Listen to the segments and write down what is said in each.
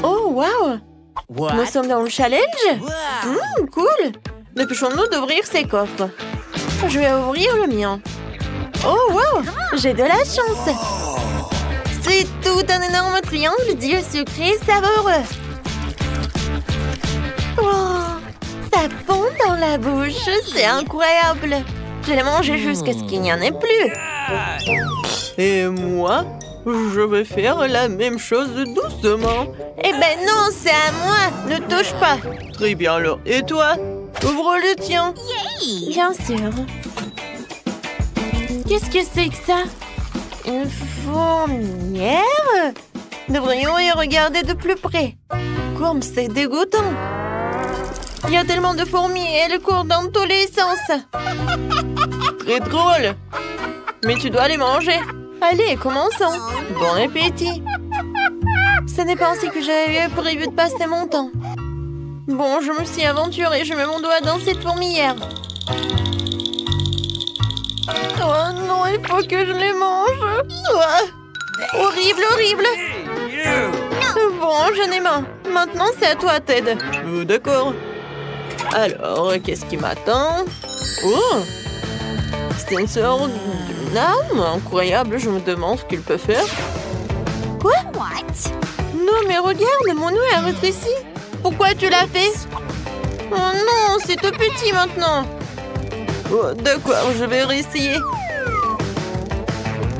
Oh, wow! Nous sommes dans le challenge? Cool! Dépêchons-nous d'ouvrir ces coffres. Je vais ouvrir le mien. Oh, wow! J'ai de la chance! C'est tout un énorme triangle d'yeux sucrés savoureux. Oh, ça fond dans la bouche, c'est incroyable. Je l'ai mangé jusqu'à ce qu'il n'y en ait plus. Et moi, je vais faire la même chose doucement. Eh ben non, c'est à moi, ne touche pas. Très bien alors, et toi? Ouvre le tien. Bien sûr. Qu'est-ce que c'est que ça? Une fourmilière? Devrions y regarder de plus près. Comme c'est dégoûtant. Il y a tellement de fourmis et elles courent dans tous les sens. Très drôle. Mais tu dois les manger. Allez, commençons. Bon appétit. Ce n'est pas ainsi que j'avais prévu de passer mon temps. Bon, je me suis aventurée. Je mets mon doigt dans cette fourmilière. Oh non, il faut que je les mange. Oh, horrible, horrible. Bon, j'en ai marre. Maintenant, c'est à toi, Ted. D'accord. Alors, qu'est-ce qui m'attend? Oh! C'est une sorte d'une arme incroyable. Je me demande ce qu'il peut faire. Quoi? Non, mais regarde, mon nœud est rétréci. Pourquoi tu l'as fait? Oh non, c'est tout petit maintenant. Oh, d'accord, je vais réessayer.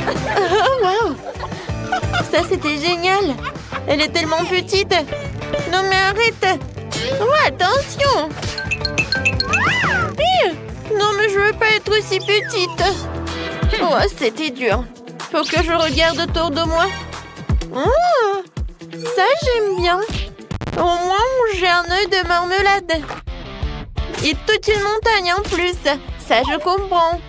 Oh, wow! Ça, c'était génial. Elle est tellement petite. Non, mais arrête. Oh, attention. Non, mais je veux pas être aussi petite. Oh, c'était dur. Faut que je regarde autour de moi. Oh, ça, j'aime bien. Au moins, j'ai un œil de marmelade. Et toute une montagne en plus. Ça, je comprends.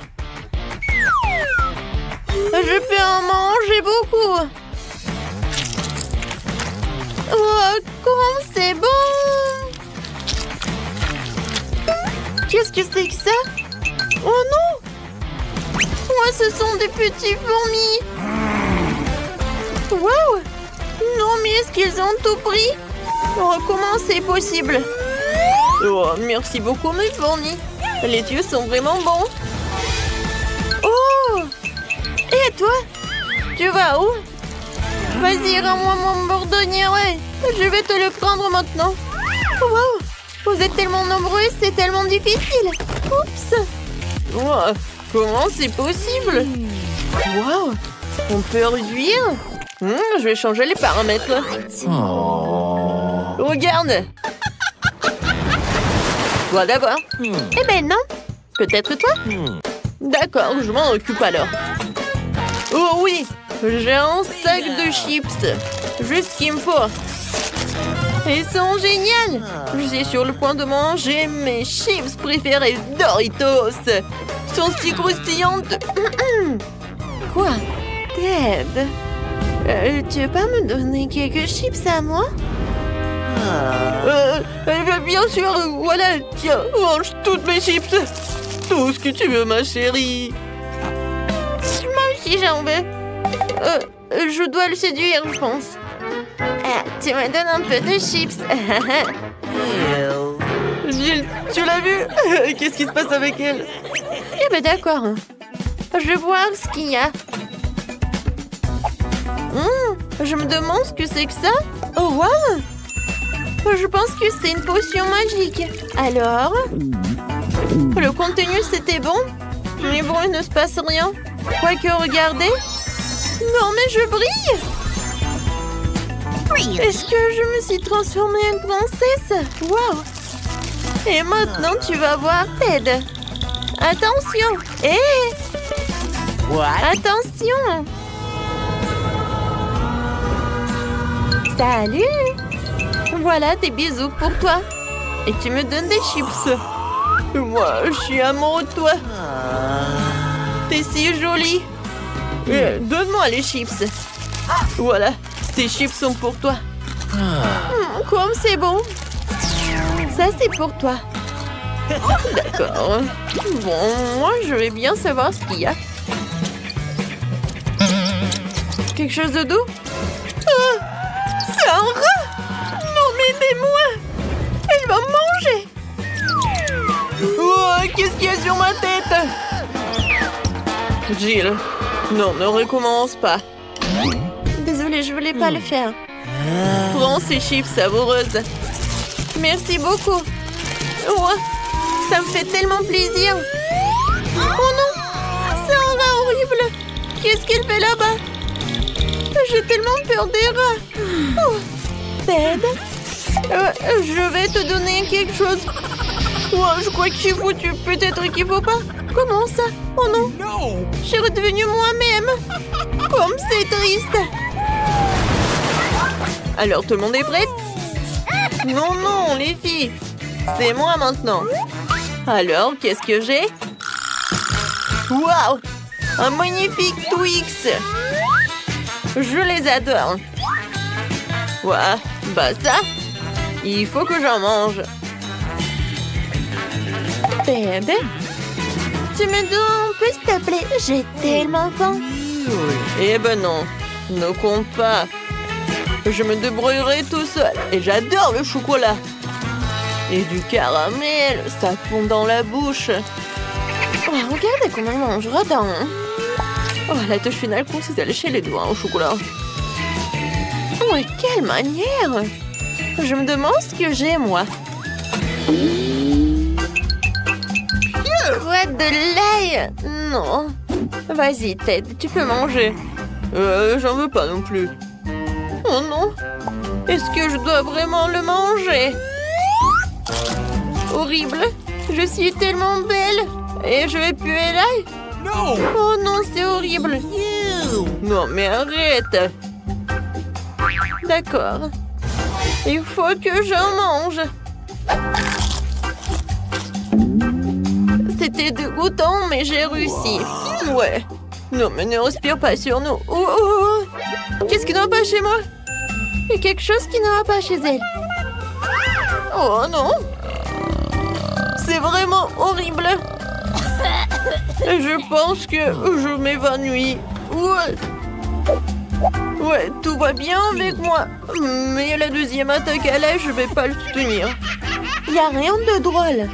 Je peux en manger beaucoup. Oh, comme c'est bon! Qu'est-ce que c'est que ça? Oh non! Oh, ce sont des petits fourmis! Wow! Non, mais est-ce qu'ils ont tout pris? Oh, comment c'est possible? Oh, merci beaucoup, mes fourmis. Les yeux sont vraiment bons. Oh! Et toi? Tu vas où? Vas-y, rends-moi mon bourdonnier, ouais. Je vais te le prendre maintenant. Wow! Vous êtes tellement nombreux, c'est tellement difficile. Oups! Wow, comment c'est possible? Wow! On peut réduire? Je vais changer les paramètres. Oh. Regarde! Toi d'abord. Eh ben non. Peut-être toi? D'accord, je m'en occupe alors. Oh oui! J'ai un sac de chips. Juste ce qu'il me faut. Ils sont géniales. Je suis sur le point de manger mes chips préférés Doritos. Ils sont si croustillantes. Quoi? Ted? Tu veux pas me donner quelques chips à moi? Bien sûr, voilà. Tiens, mange toutes mes chips. Tout ce que tu veux, ma chérie. Moi aussi, j'en veux. Je dois le séduire, je pense. Tu me donnes un peu de chips. Jill, tu l'as vu? Qu'est-ce qui se passe avec elle? Eh ben d'accord. Je vais voir ce qu'il y a. Je me demande ce que c'est que ça. Oh, wow! Je pense que c'est une potion magique. Alors? Le contenu, c'était bon? Mais bon, il ne se passe rien. Quoique, regardez. Non, mais je brille! Est-ce que je me suis transformée en princesse? Wow! Et maintenant, tu vas voir Ted. Attention! Attention! Salut! Voilà des bisous pour toi. Et tu me donnes des chips. Moi, je suis amoureux de toi. T'es si jolie. Donne-moi les chips. Voilà, ces chips sont pour toi. Comme c'est bon. Ça, c'est pour toi. D'accord. Bon, moi, je vais bien savoir ce qu'il y a. Quelque chose de doux? C'est un rat! Jill, non, ne recommence pas. Désolée, je voulais pas le faire. Prends ces chips savoureuses. Merci beaucoup. Oh, ça me fait tellement plaisir. Oh non, c'est un rat horrible. Qu'est-ce qu'il fait là-bas? J'ai tellement peur des rats. Oh, Ted, je vais te donner quelque chose. Oh, je crois que je suis foutue. Peut-être qu'il faut pas. Comment ça? Oh non, je suis redevenue moi-même. Comme c'est triste. Alors, tout le monde est prêt? Non, non, les filles. C'est moi maintenant. Alors, qu'est-ce que j'ai? Waouh! Un magnifique Twix. Je les adore. Ouah, bah ça, il faut que j'en mange. Bébé, tu me donnes un peu, s'il te plaît? J'ai tellement faim. Eh ben non, ne compte pas. Je me débrouillerai tout seul. Et j'adore le chocolat. Et du caramel, ça fond dans la bouche. Oh, regardez comment il mange, radin. Oh, la touche finale consiste à lécher les doigts au chocolat. Oh, et quelle manière! Je me demande ce que j'ai, moi. Quoi, de l'ail? Non. Vas-y, Ted, tu peux manger. J'en veux pas non plus. Oh non. Est-ce que je dois vraiment le manger? Horrible. Je suis tellement belle. Et je vais puer l'ail? Non. Oh non, c'est horrible. Non, mais arrête. D'accord. Il faut que j'en mange. C'était dégoûtant, mais j'ai réussi. Ouais. Non, mais ne respire pas sur nous. Oh. Qu'est-ce qui ne va pas chez moi? Il y a quelque chose qui ne va pas chez elle. Oh non. C'est vraiment horrible. Je pense que je m'évanouis. Ouais, tout va bien avec moi. Mais la deuxième attaque à l'ail, je vais pas le soutenir. Il n'y a rien de drôle.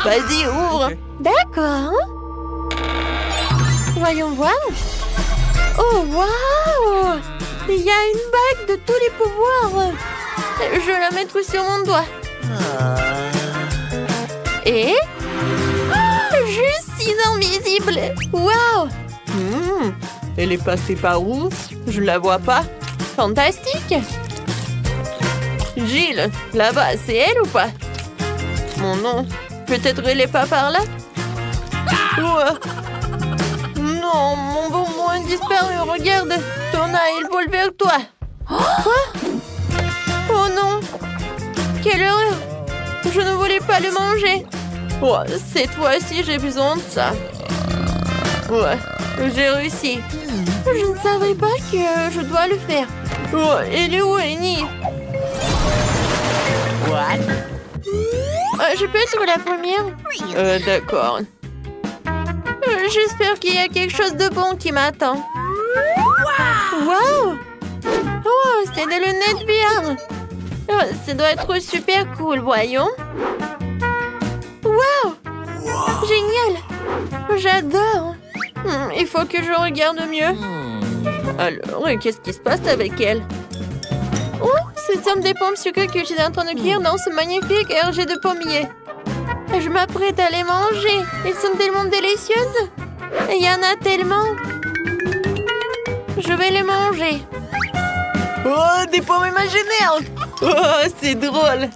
Vas-y, ouvre. D'accord. Voyons voir. Oh, waouh! Il y a une bague de tous les pouvoirs. Je vais la mettre sur mon doigt. Et... je suis invisible. Waouh! Elle est passée par où? Je la vois pas. Fantastique. Jill, là-bas, c'est elle ou pas? Mon nom. Peut-être elle est pas par là? Non, mon bonbon a disparu. Regarde, ton œil, il vole vers toi. Quoi? Oh non. Quelle horreur. Je ne voulais pas le manger. Oh, cette fois-ci, j'ai besoin de ça. Ouais, j'ai réussi. Je ne savais pas que je dois le faire. Oh, elle est où, Annie? Je peux être la première? D'accord. J'espère qu'il y a quelque chose de bon qui m'attend. Wow! Oh, c'est des lunettes VR. Oh, ça doit être super cool, voyons. Wow! Génial! J'adore! Il faut que je regarde mieux. Alors, qu'est-ce qui se passe avec elle? Oh, ce sont des pommes sucrées que je suis en train de cuire dans ce magnifique RG de pommier. Je m'apprête à les manger. Elles sont tellement délicieuses. Il y en a tellement. Je vais les manger. Oh, des pommes imaginaires. Oh, c'est drôle.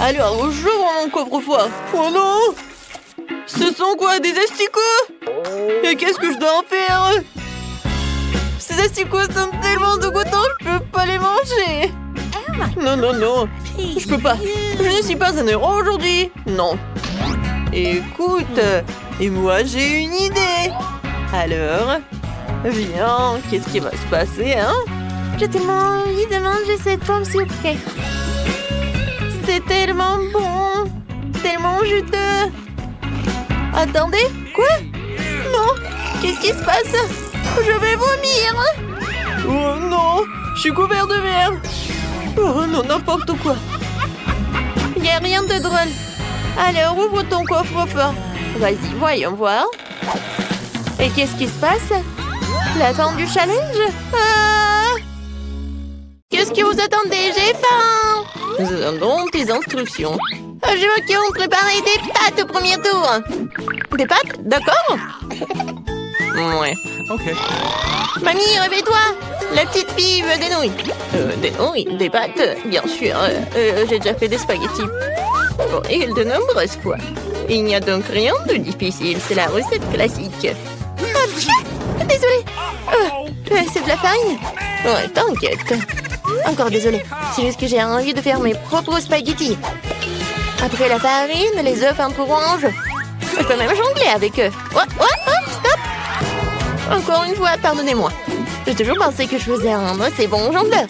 Alors, j'ouvre mon coffre-fort. Oh non! Ce sont quoi, des asticots? Et qu'est-ce que je dois en faire? Ces asticots sont tellement dégoûtants, je peux pas les manger. Non, non, non. Je peux pas. Je ne suis pas un héros aujourd'hui. Non. Écoute, et moi j'ai une idée. Alors, viens, qu'est-ce qui va se passer, hein? J'ai tellement envie de manger cette pomme sucrée. C'est tellement bon. Tellement juteux. Attendez, quoi? Non, qu'est-ce qui se passe? Je vais vomir. Oh non, je suis couvert de merde. Oh non, n'importe quoi. Il n'y a rien de drôle. Alors, ouvre ton coffre-fort. Vas-y, voyons voir. Et qu'est-ce qui se passe? La fin du challenge? Qu'est-ce que vous attendez? J'ai faim! Nous attendons tes instructions. Je veux qu'on prépare des pâtes au premier tour. Des pâtes? D'accord? Ouais. Ok. Mamie, réveille-toi! La petite fille veut des nouilles. Des nouilles? Des pâtes? Bien sûr. J'ai déjà fait des spaghettis. Et de nombreuses fois. Il n'y a donc rien de difficile. C'est la recette classique. Désolée. C'est de la farine? Ouais, t'inquiète. Encore désolée. C'est juste que j'ai envie de faire mes propres spaghettis. Après la farine, les œufs un peu orange. Je peux même jongler avec eux. Oh, stop! Encore une fois, pardonnez-moi. J'ai toujours pensé que je faisais un assez bon jongleur.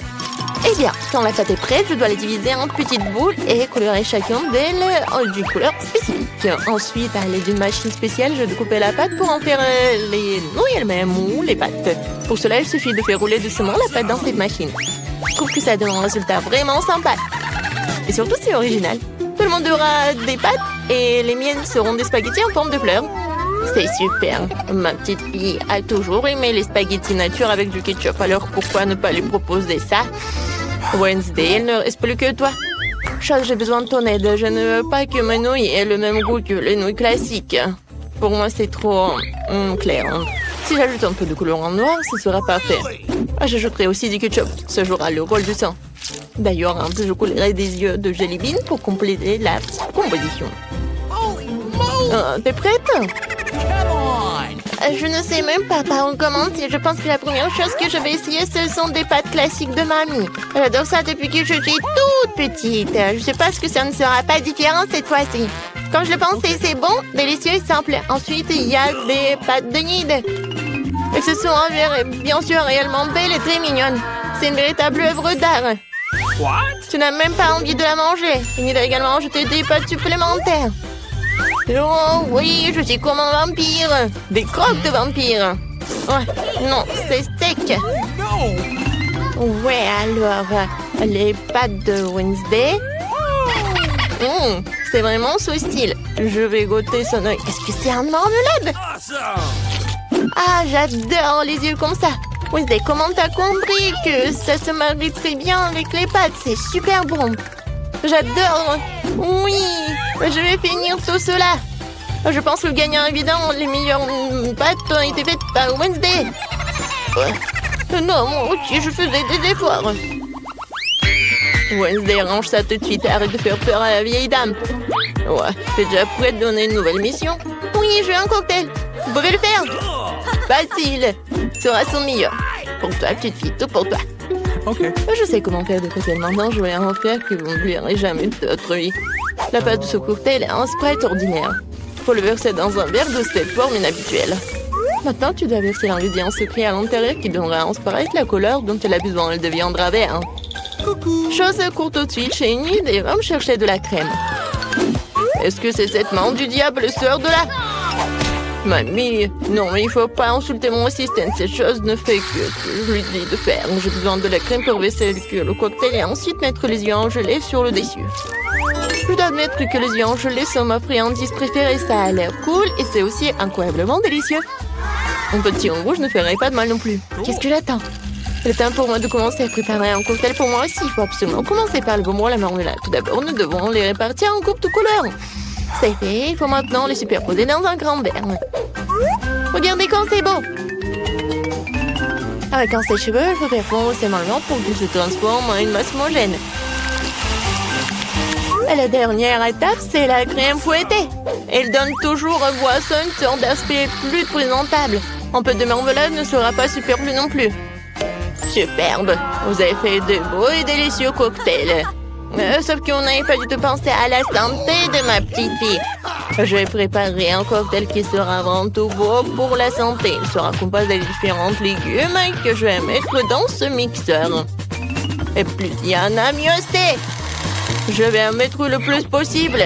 Eh bien, quand la pâte est prête, je dois la diviser en petites boules et colorer chacune d'elles d'une couleur spécifique. Ensuite, à l'aide d'une machine spéciale, je découpe la pâte pour en faire les nouilles elles-mêmes ou les pâtes. Pour cela, il suffit de faire rouler doucement la pâte dans cette machine. Je trouve que ça donne un résultat vraiment sympa. Et surtout, c'est original. Tout le monde aura des pâtes et les miennes seront des spaghettis en forme de fleurs. C'est super. Ma petite fille a toujours aimé les spaghettis nature avec du ketchup, alors pourquoi ne pas lui proposer ça? Wednesday, il ne reste plus que toi. Charles, j'ai besoin de ton aide. Je ne veux pas que mes nouilles aient le même goût que les nouilles classiques. Pour moi, c'est trop clair. Si j'ajoute un peu de colorant noir, ce sera parfait. J'ajouterai aussi du ketchup. Ça jouera le rôle du sang. D'ailleurs, un peu, je coulerai des yeux de jelly bean pour compléter la composition. T'es prête? Je ne sais même pas par où commencer. Je pense que la première chose que je vais essayer, ce sont des pâtes classiques de mamie. J'adore ça depuis que je suis toute petite. Je sais pas ce que ça ne sera pas différent cette fois-ci. Quand je le pensais, c'est bon, délicieux et simple. Ensuite, il y a des pâtes de nid. Et ce sont bien sûr réellement belles et très mignonnes. C'est une véritable œuvre d'art. Tu n'as même pas envie de la manger. Il va également ajouter des pâtes supplémentaires. Oh oui, je suis comme un vampire. Des croques de vampire. Ouais, non, c'est sec. Ouais, alors, les pâtes de Wednesday. C'est vraiment ce style. Je vais goûter son œil. Est-ce que c'est un marmelade? Ah, j'adore les yeux comme ça. Wednesday, comment t'as compris que ça se marie très bien avec les pâtes? C'est super bon. J'adore. Oui, je vais finir tout cela. Je pense que le gagnant évident, les meilleures pâtes ont été faites par Wednesday. Non, moi aussi, je faisais des efforts. Wednesday, range ça tout de suite. Arrête de faire peur à la vieille dame. Ouais, t'es déjà prête de donner une nouvelle mission? Oui, je veux un cocktail. Vous pouvez le faire? Facile. Sera son meilleur. Pour toi, petite fille, tout pour toi. Ok. Je sais comment faire des cocktails maintenant. Je vais en faire que vous n'oublierez jamais de votre vie. La pâte de ce cocktail est un Sprite ordinaire. Faut le verser dans un verre de cette forme inhabituelle. Maintenant, tu dois verser l'ingrédient secret à l'intérieur qui donnera à un Sprite la couleur dont elle a besoin. Elle deviendra vert. Chose courte tout de suite chez Enid et va me chercher de la crème. Est-ce que c'est cette main du diable sort de là? Mamie, non, mais il faut pas insulter mon assistant. Cette chose ne fait que ce que je lui dis de faire. J'ai besoin de la crème pour verser le cocktail et ensuite mettre les yeux en gelée sur le dessus. Je dois admettre que les yeux en gelée sont ma friandise préférée. Ça a l'air cool et c'est aussi incroyablement délicieux. Un petit en rouge ne ferait pas de mal non plus. Qu'est-ce que j'attends? Il est temps pour moi de commencer à préparer un cocktail pour moi aussi. Il faut absolument commencer par le bonbon et la marmelade. Tout d'abord, nous devons les répartir en groupes de couleurs. C'est fait, il faut maintenant les superposer dans un grand verre. Regardez quand c'est beau! Avec un sèche-cheveux, il faut faire fondre ces marrons pour qu'ils se transforment en une masse homogène. Et la dernière étape, c'est la crème fouettée. Elle donne toujours aux boissons une sorte d'aspect plus présentable. Un peu de marmelade ne sera pas superflu non plus. Superbe! Vous avez fait de beaux et délicieux cocktails. Sauf qu'on n'avait pas du tout pensé à la santé de ma petite fille. Je vais préparer un cocktail qui sera avant tout beau pour la santé. Il sera composé de différents légumes que je vais mettre dans ce mixeur. Et plus il y en a, mieux c'est. Je vais en mettre le plus possible.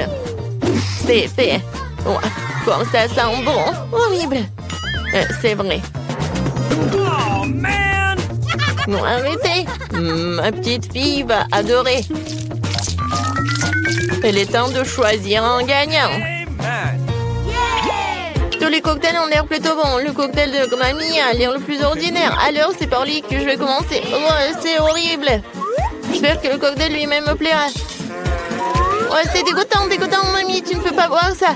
C'est fait. Ouais, comme ça sent bon. Horrible. C'est vrai. Oh, man! Non, arrêtez. Ma petite fille va adorer. Il est temps de choisir un gagnant. Tous les cocktails ont l'air plutôt bons. Le cocktail de mamie a l'air le plus ordinaire. Alors, c'est par lui que je vais commencer. Oh, c'est horrible. J'espère que le cocktail lui-même me plaira. Ouais, c'est dégoûtant, mamie. Tu ne peux pas boire ça.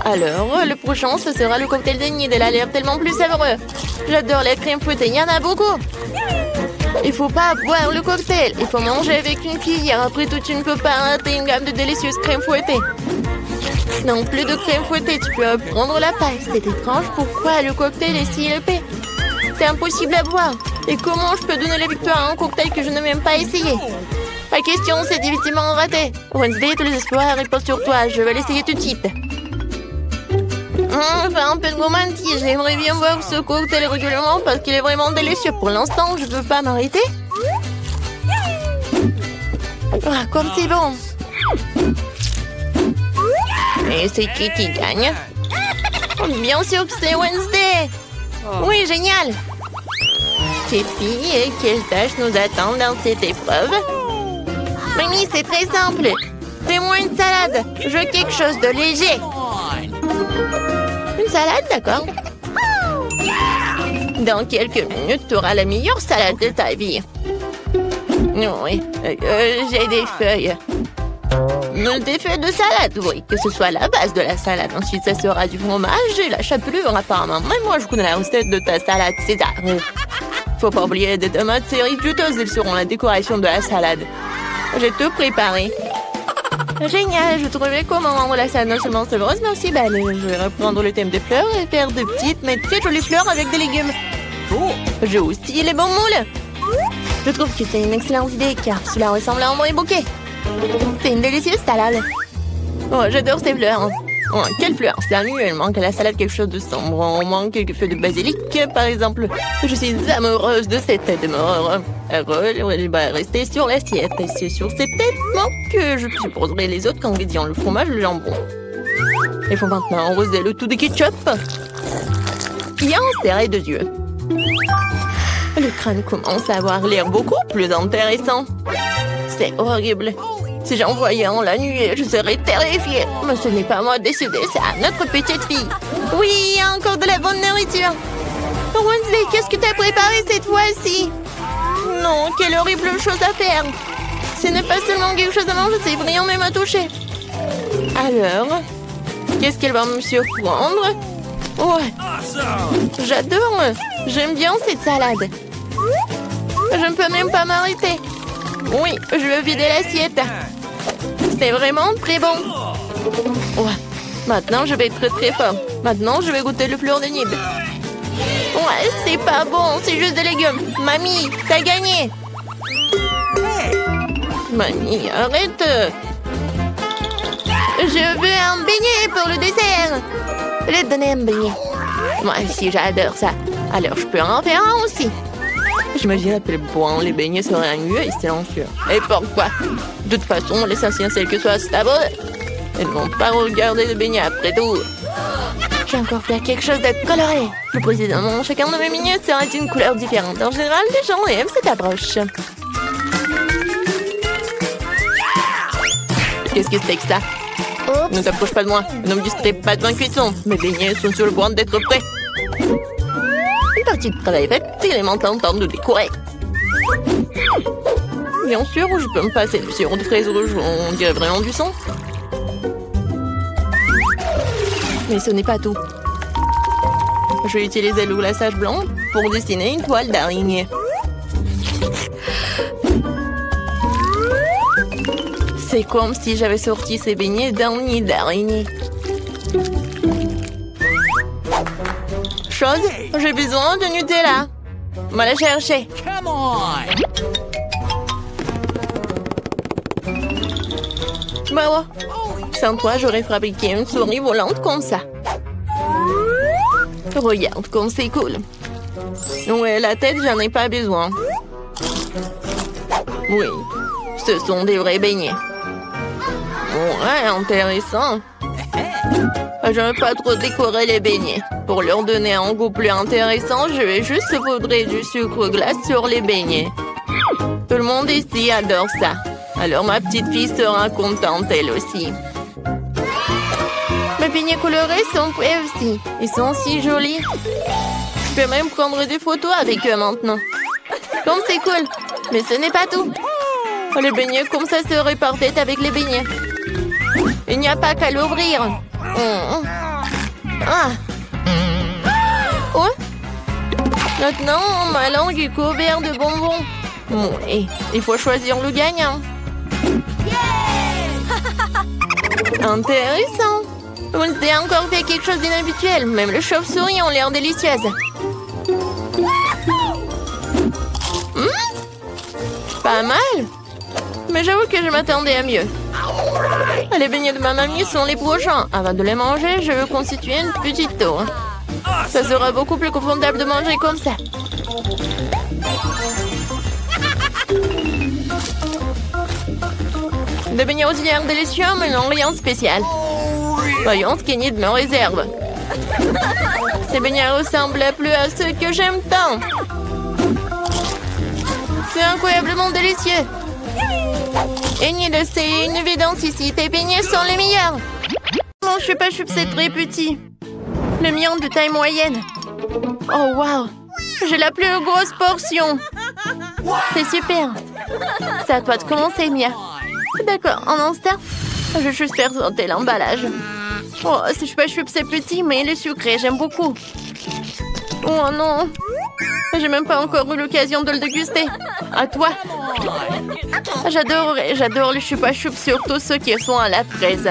Alors, le prochain, ce sera le cocktail de nid. Elle a l'air tellement plus savoureux. J'adore la crème fouettée. Il y en a beaucoup. Il faut pas boire le cocktail. Il faut manger avec une cuillère. Après tout, tu ne peux pas rater une gamme de délicieuses crèmes fouettées. Non, plus de crème fouettée. Tu peux prendre la paille. C'est étrange. Pourquoi le cocktail est si épais? C'est impossible à boire. Et comment je peux donner la victoire à un cocktail que je n'ai même pas essayé? La question, c'est définitivement raté. Wednesday, tous les espoirs reposent sur toi. Je vais l'essayer tout de suite. Fais un peu de gourmandise. J'aimerais bien boire ce cocktail régulièrement parce qu'il est vraiment délicieux. Pour l'instant, je ne peux pas m'arrêter. Ah, comme c'est bon. Et c'est qui gagne? Bien sûr que c'est Wednesday. Oui, génial. Ces filles, quelles tâches nous attendent dans cette épreuve? Mamie, c'est très simple. Fais-moi une salade. Je veux quelque chose de léger. Une salade, d'accord. Dans quelques minutes, tu auras la meilleure salade de ta vie. Oui, j'ai des feuilles. Des feuilles de salade, oui. Que ce soit la base de la salade. Ensuite, ça sera du fromage et la chapelure, apparemment. Mais moi, je connais la recette de ta salade César. Faut pas oublier des tomates cerises juteuses. Elles seront la décoration de la salade. J'ai tout préparé. Génial, je trouvais comment rendre la salade non seulement savoureuse, mais aussi belle. Je vais reprendre le thème des fleurs et faire de petites, mais très jolies fleurs avec des légumes. J'ai aussi les bons moules. Je trouve que c'est une excellente idée, car cela ressemble à un vrai bouquet. C'est une délicieuse salade. Oh, j'adore ces fleurs. Oh, quelle fleur! Sérieux, il manque à la salade quelque chose de sombre. On manque quelques feuilles de basilic, par exemple. Je suis amoureuse de cette tête de mort. Elle va rester sur l'assiette. Et c'est sur cette tête que je supposerai les autres ingrédients, le fromage, le jambon. Il faut maintenant arroser le tout de ketchup. Bien serré de yeux. Le crâne commence à avoir l'air beaucoup plus intéressant. C'est horrible. Si j'en voyais un la nuit, je serais terrifiée. Mais ce n'est pas moi de décider, c'est à notre petite fille. Oui, il y a encore de la bonne nourriture. Wednesday, qu'est-ce que tu as préparé cette fois-ci? Non, quelle horrible chose à faire. Ce n'est pas seulement quelque chose à manger, c'est brillant même à toucher. Alors, qu'est-ce qu'elle va me surprendre? Ouais, j'adore. J'aime bien cette salade. Je ne peux même pas m'arrêter. Oui, je veux vider l'assiette. C'est vraiment très bon. Ouais, maintenant je vais être très fort. Maintenant, je vais goûter le fleur de nid. Ouais, c'est pas bon, c'est juste des légumes. Mamie, t'as gagné. Mamie, arrête. Je veux un beignet pour le dessert. Je vais te donner un beignet. Moi aussi, j'adore ça. Alors, je peux en faire un aussi. J'imagine à quel point les beignets seraient ennuyeux et silencieux. Et pourquoi? De toute façon, l'essentiel c'est que ce soit savoureux. Elles ne vont pas regarder les beignets après tout. J'ai encore fait quelque chose de coloré. Plus précisément, chacun de mes beignets sera d'une couleur différente. En général, les gens aiment cette approche. Qu'est-ce que c'est que ça? Ne t'approche pas de moi. Ne me distrais pas de ma cuisson. Mes beignets sont sur le point d'être prêts. Une partie de travail faite, il est maintenant temps de décorer. Bien sûr, je peux me passer du sirop de fraise rouge, on dirait vraiment du sang. Mais ce n'est pas tout. Je vais utiliser le glaçage blanc pour dessiner une toile d'araignée. C'est comme si j'avais sorti ces beignets d'un nid d'araignée. Chose, j'ai besoin de Nutella. On va la chercher. Come on! Bah ouais. Sans toi, j'aurais fabriqué une souris volante comme ça. Regarde comme c'est cool. Ouais, la tête, j'en ai pas besoin. Oui, ce sont des vrais beignets. Ouais, intéressant. J'aime pas trop décorer les beignets. Pour leur donner un goût plus intéressant, je vais juste saupoudrer du sucre glace sur les beignets. Tout le monde ici adore ça. Alors ma petite fille sera contente elle aussi. Mais beignets colorés sont prêts aussi. Ils sont si jolis. Je peux même prendre des photos avec eux maintenant. Comme c'est cool. Mais ce n'est pas tout. Les beignets comme ça seraient parfaits avec les beignets. Il n'y a pas qu'à l'ouvrir. Ah. Oh. Maintenant, ma langue est couverte de bonbons. Et il faut choisir le gagnant. Intéressant. Wednesday a encore fait quelque chose d'inhabituel. Même les chauves-souris ont l'air délicieuses. Pas mal. Mais j'avoue que je m'attendais à mieux. Les beignets de ma mamie sont les prochains. Avant de les manger, je veux constituer une petite tour. Ça sera beaucoup plus confortable de manger comme ça. Des beignets aux œufs délicieux, mais non rien de spécial. Voyons ce qu'Enid me réserve. Ces beignets ressemblent plus à ceux que j'aime tant. C'est incroyablement délicieux. Enid, c'est une évidence ici. Tes beignets sont les meilleurs. Mon chupa-chup, c'est très petit. Le mien de taille moyenne. Oh, wow. J'ai la plus grosse portion. C'est super. C'est à toi de commencer, Mia. D'accord, en instant, je vais juste faire sauter l'emballage. Oh, ce chupa-chup, c'est petit, mais il est sucré. J'aime beaucoup. Oh non. J'ai même pas encore eu l'occasion de le déguster. À toi. J'adore les chupa-chups, surtout ceux qui sont à la fraise.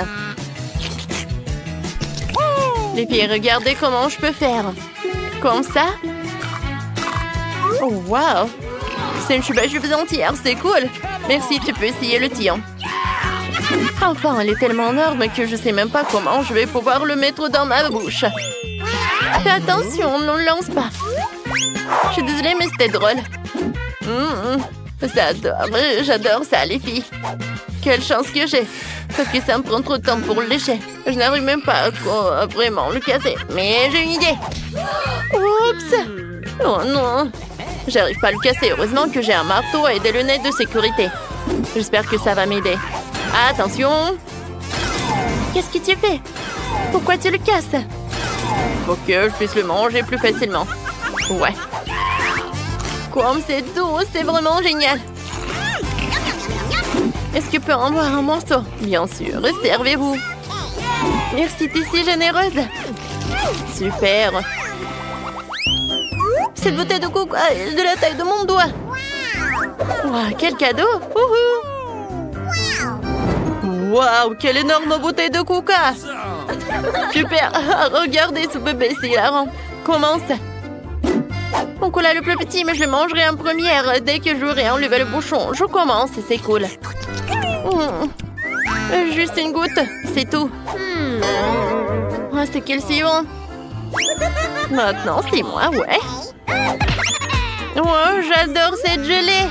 Les filles, regardez comment je peux faire. Comme ça. Oh, wow. C'est une chupa-chup entière, c'est cool. Merci, tu peux essayer le tien. Enfin, elle est tellement énorme que je sais même pas comment je vais pouvoir le mettre dans ma bouche. Fais attention, ne le lance pas. Je suis désolée, mais c'était drôle. J'adore ça, les filles. Quelle chance que j'ai. Parce que ça me prend trop de temps pour le lécher. Je n'arrive même pas à vraiment le casser. Mais j'ai une idée. Oups. Oh non. J'arrive pas à le casser. Heureusement que j'ai un marteau et des lunettes de sécurité. J'espère que ça va m'aider. Attention. Qu'est-ce que tu fais? Pourquoi tu le casses? Pour que je puisse le manger plus facilement. Ouais. Comme c'est doux, c'est vraiment génial. Est-ce que je peux en boire un morceau? Bien sûr, servez-vous. Merci, t'es si généreuse. Super. Cette bouteille de coco est de la taille de mon doigt. Wow, quel cadeau. Waouh, quelle énorme bouteille de coca. Super. Regardez ce bébé, c'est hilarant. Comment ça? Mon cola le plus petit, mais je le mangerai en première dès que j'aurai enlevé le bouchon. Je commence, c'est cool. Juste une goutte, c'est tout. C'est quel suivant? Maintenant, c'est moi, ouais. Oh, j'adore cette gelée.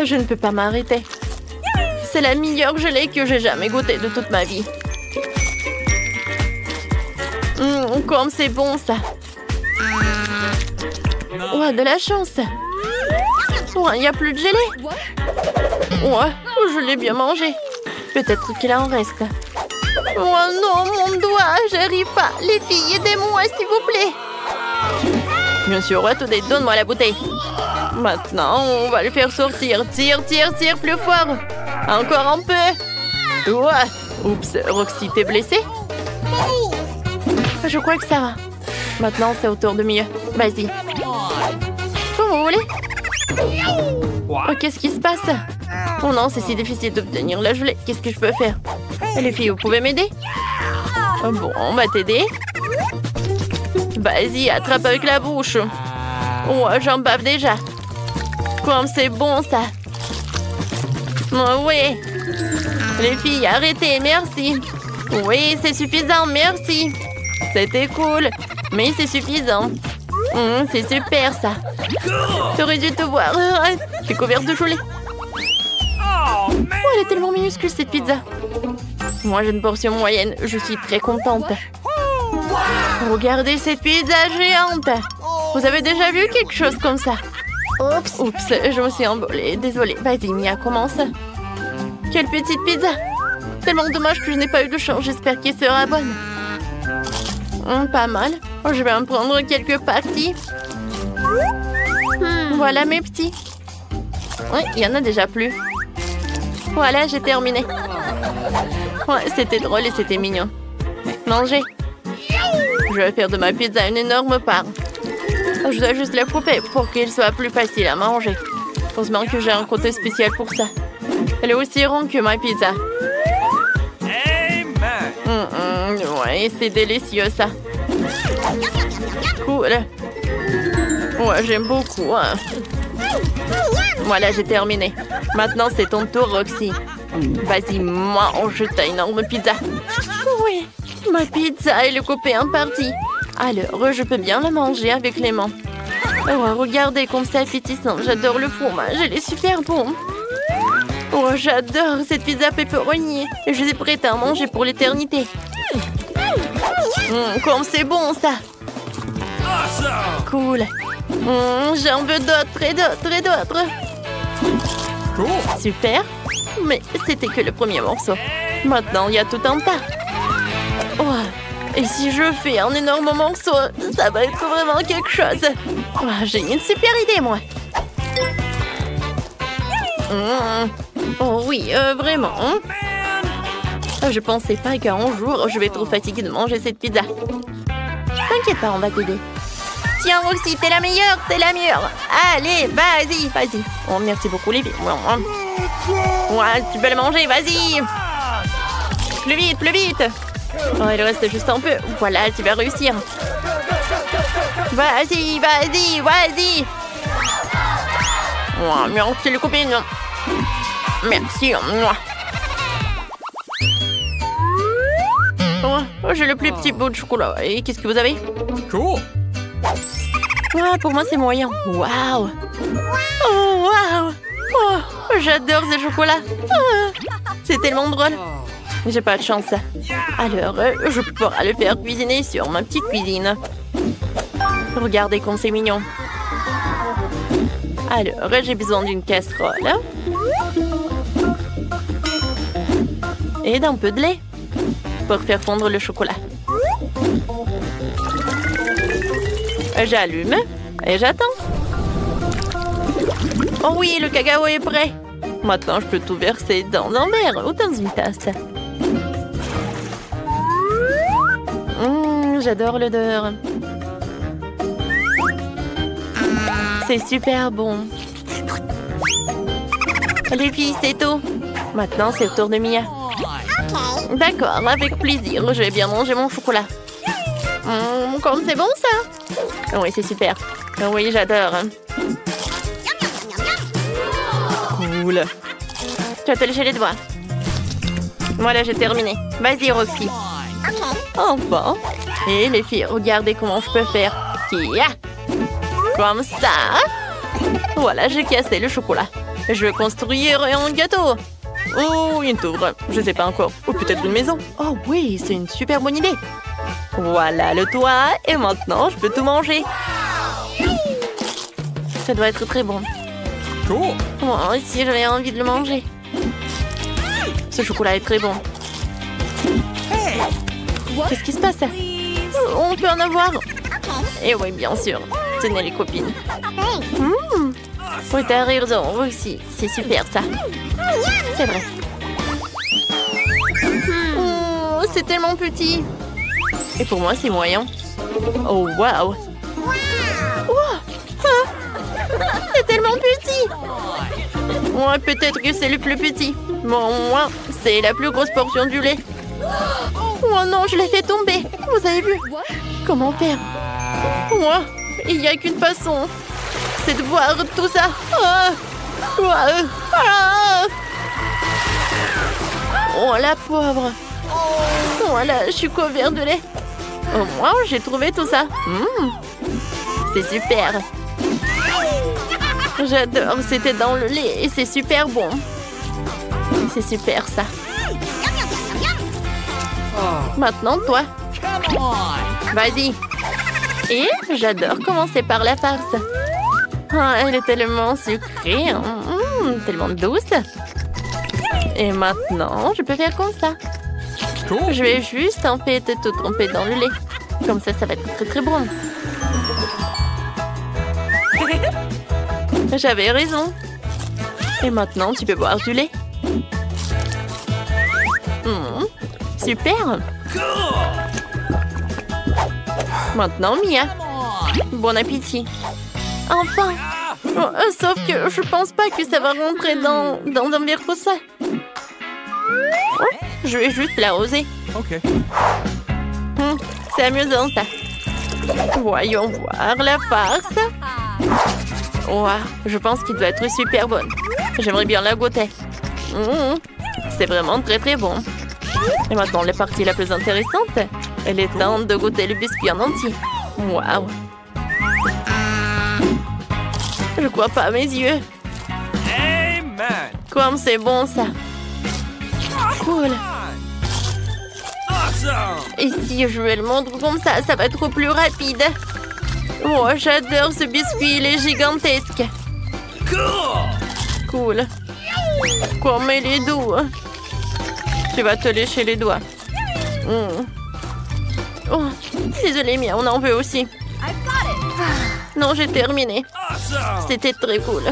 Je ne peux pas m'arrêter. C'est la meilleure gelée que j'ai jamais goûtée de toute ma vie. Comme c'est bon, ça. Oh, de la chance. Oh, il n'y a plus de gelée. Ouais, je l'ai bien mangé. Peut-être qu'il en reste. Oh non, mon doigt, j'arrive pas. Les filles, aidez-moi, s'il vous plaît. Bien sûr, attendez, donne-moi la bouteille. Maintenant, on va le faire sortir. Tire, tire, tire plus fort. Encore un peu. Ouais. Oups, Roxy, t'es blessée? Je crois que ça va. Maintenant, c'est au tour de Mia. Vas-y. Comme vous voulez. Oh, qu'est-ce qui se passe? Oh non, c'est si difficile d'obtenir la gelée. Qu'est-ce que je peux faire? Les filles, vous pouvez m'aider? Bon, on va t'aider. Vas-y, attrape avec la bouche. Oh, j'en bave déjà. Comme c'est bon, ça. Oh, oui. Les filles, arrêtez, merci. Oui, c'est suffisant, merci. C'était cool, mais c'est suffisant. C'est super, ça. T'aurais dû te voir. Je suis couverte de gelée. Oh, elle est tellement minuscule, cette pizza. Moi, j'ai une portion moyenne. Je suis très contente. Regardez cette pizza géante. Vous avez déjà vu quelque chose comme ça? Oups, je me suis envolée. Désolée. Vas-y, Mia, commence. Quelle petite pizza. Tellement dommage que je n'ai pas eu de chance. J'espère qu'elle sera bonne. Pas mal. Je vais en prendre quelques parties. Voilà mes petits. Oui, il y en a déjà plus. Voilà, j'ai terminé. Ouais, c'était drôle et c'était mignon. Mangez. Je vais faire de ma pizza une énorme part. Je dois juste la couper pour qu'elle soit plus facile à manger. Heureusement que j'ai un côté spécial pour ça. Elle est aussi ronde que ma pizza. Ouais, c'est délicieux ça. Cool. Ouais, j'aime beaucoup. Hein. Voilà, j'ai terminé. Maintenant, c'est ton tour, Roxy. Vas-y, mange ta énorme pizza. Oui, ma pizza, elle est coupée en partie. Alors, je peux bien la manger avec les mains. Oh, regardez comme c'est appétissant. J'adore le fromage, elle est super bon. Oh, j'adore cette pizza pepperoni. Je suis prête à en manger pour l'éternité. Comme c'est bon, ça. Cool. J'en veux d'autres et d'autres et d'autres. Super. Mais c'était que le premier morceau. Maintenant, il y a tout un tas. Oh. Et si je fais un énorme morceau, ça va être vraiment quelque chose. Oh, j'ai une super idée, moi. Oh oui, vraiment. Je pensais pas qu'un jour, je vais trop fatiguée de manger cette pizza. T'inquiète pas, on va t'aider. Tiens, Roxy, t'es la meilleure, t'es la meilleure. Allez, vas-y, vas-y. Oh, merci beaucoup, les filles. Ouais, tu peux le manger, vas-y. Plus vite, plus vite. Oh, il reste juste un peu. Voilà, tu vas réussir. Vas-y, vas-y, vas-y. Oh, merci, les copines. Merci. Oh, j'ai le plus petit bout de chocolat. Et qu'est-ce que vous avez? Cool. Ouais, pour moi, c'est moyen. Waouh. Oh, waouh. Oh, j'adore ce chocolat. C'est tellement drôle. J'ai pas de chance. Alors, je pourrai le faire cuisiner sur ma petite cuisine. Regardez comme c'est mignon. Alors, j'ai besoin d'une casserole. Et d'un peu de lait. Pour faire fondre le chocolat. J'allume et j'attends. Oh oui, le cacao est prêt. Maintenant, je peux tout verser dans un verre ou dans une tasse. J'adore l'odeur. C'est super bon. Les filles, c'est tout. Maintenant, c'est le tour de Mia. D'accord, avec plaisir. Je vais bien manger mon chocolat. Comme c'est bon, ça. Oui, c'est super. Oui, j'adore. Cool. Tu vas te lécher les doigts. Voilà, j'ai terminé. Vas-y, Roxy. Enfin. Et les filles, regardez comment je peux faire. Comme ça. Voilà, j'ai cassé le chocolat. Je vais construire un gâteau. Oh, une tour. Je sais pas encore. Ou peut-être une maison. Oh oui, c'est une super bonne idée. Voilà le toit. Et maintenant, je peux tout manger. Ça doit être très bon. Cool. Moi aussi, j'avais envie de le manger. Ce chocolat est très bon. Qu'est-ce qui se passe? On peut en avoir. Et oui, bien sûr. Tenez les copines. Oui, t'as raison aussi. C'est super, ça. C'est vrai. C'est tellement petit. Et pour moi, c'est moyen. Oh, waouh. C'est tellement petit. Ouais, peut-être que c'est le plus petit. Bon, moi, c'est la plus grosse portion du lait. Oh non, je l'ai fait tomber. Vous avez vu? Comment faire? Moi, il n'y a qu'une façon. C'est de boire tout ça. Oh, la pauvre. Voilà, je suis couverte de lait. Au moins, j'ai trouvé tout ça. C'est super. J'adore, c'était dans le lait et c'est super bon. C'est super, ça. Maintenant, toi. Vas-y. Et j'adore commencer par la farce. Elle est tellement sucrée. Tellement douce. Et maintenant, je peux faire comme ça. Cool. Je vais juste en fait tout tremper dans le lait. Comme ça va être très très bon. J'avais raison. Et maintenant, tu peux boire du lait. Super. Maintenant, Mia. Bon appétit. Enfin. Oh, sauf que je pense pas que ça va rentrer dans un verre pour ça. Oh, je vais juste l'arroser. OK. C'est amusant ça. Voyons voir la farce. Wow, je pense qu'il doit être super bon. J'aimerais bien la goûter. C'est vraiment très très bon. Et maintenant, la partie la plus intéressante. Elle est temps de goûter le biscuit en entier. Waouh. Je crois pas à mes yeux. Amen. Comme c'est bon ça. Cool. Awesome. Et si je le montre comme ça va être plus rapide. Oh, j'adore ce biscuit, il est gigantesque. Cool. Cool. Comme il est doux. Tu vas te lécher les doigts. Oh, désolée Mia, on en veut aussi. Non, j'ai terminé. Awesome. C'était très cool.